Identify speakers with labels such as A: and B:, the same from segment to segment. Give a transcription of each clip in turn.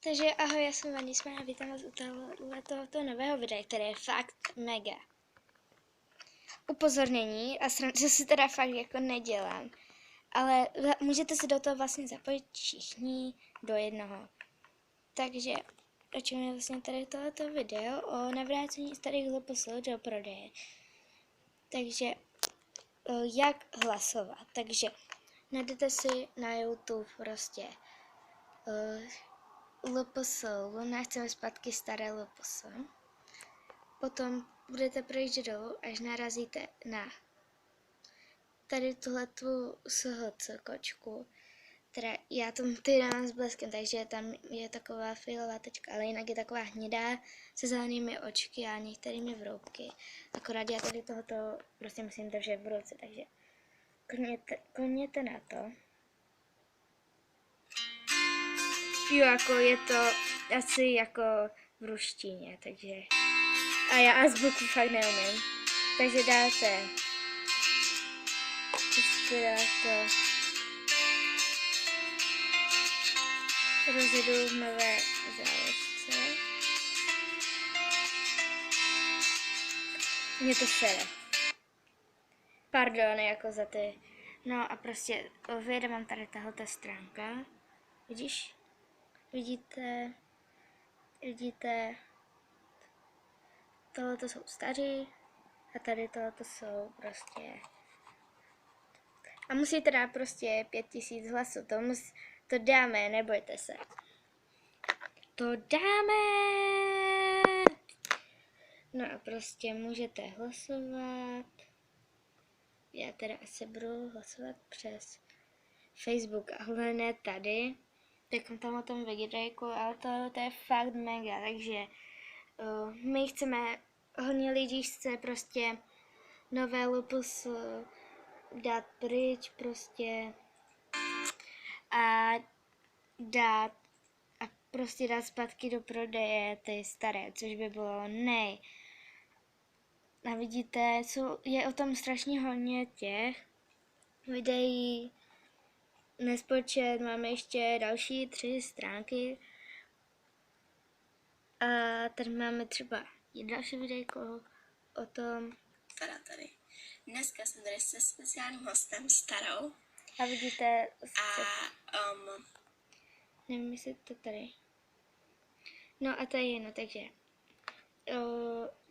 A: Takže ahoj, já jsem Vanisma a vítám vás u tohoto nového videa, které je fakt mega. Upozornění, a co si teda fakt jako nedělám, ale můžete se do toho vlastně zapojit všichni do jednoho. Takže o čem je vlastně tady tohoto video? O navrácení starých loposů do prodeje. Takže jak hlasovat? Takže najdete si na YouTube prostě LPS, Luna chceme zpátky staré LPS. Potom budete projíždět dolů, až narazíte na tady tuhletu SHC kočku, která já tomu ty dám s bleskem, takže tam je taková fialová tečka, ale jinak je taková hnědá se zelenými očky a některými vroubky. Akorát já tady tohoto prostě musím držet v ruce, takže koněte na to. Jo, jako je to asi jako v ruštině, takže... A já azbuku fakt neumím. Takže dáte rozjedu v nové záložce. Mě to sere. Pardon, jako za ty. No a prostě vyjede vám tady tahle stránka. Vidíš? Vidíte? Tohle jsou staří a tady tohle jsou prostě... A musíte dát prostě 5000 hlasů, to dáme, nebojte se. To dáme! No a prostě můžete hlasovat. Já teda asi budu hlasovat přes Facebook, ale ne tady. Tak tam o tom videjku, ale to je fakt mega, takže my chceme, hodně lidí chce prostě nové lupus dát pryč prostě a dát zpátky do prodeje ty staré, což by bylo nej. A vidíte, je o tom strašně hodně těch videí, nespočet, máme ještě další 3 stránky a tady máme třeba další videjko o tom.
B: Tady. Dneska jsem tady se speciálním hostem Starou.
A: A vidíte, nevím, jestli to tady. No a to je jedno, takže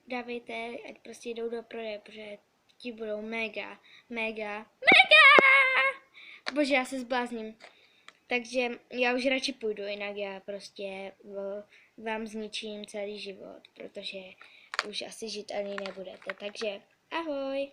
A: dávejte, ať prostě jdou do prodeje, protože ti budou mega. Bože, já se zblázním. Takže já už radši půjdu, jinak já prostě vám zničím celý život, protože už asi žít ani nebudete. Takže ahoj!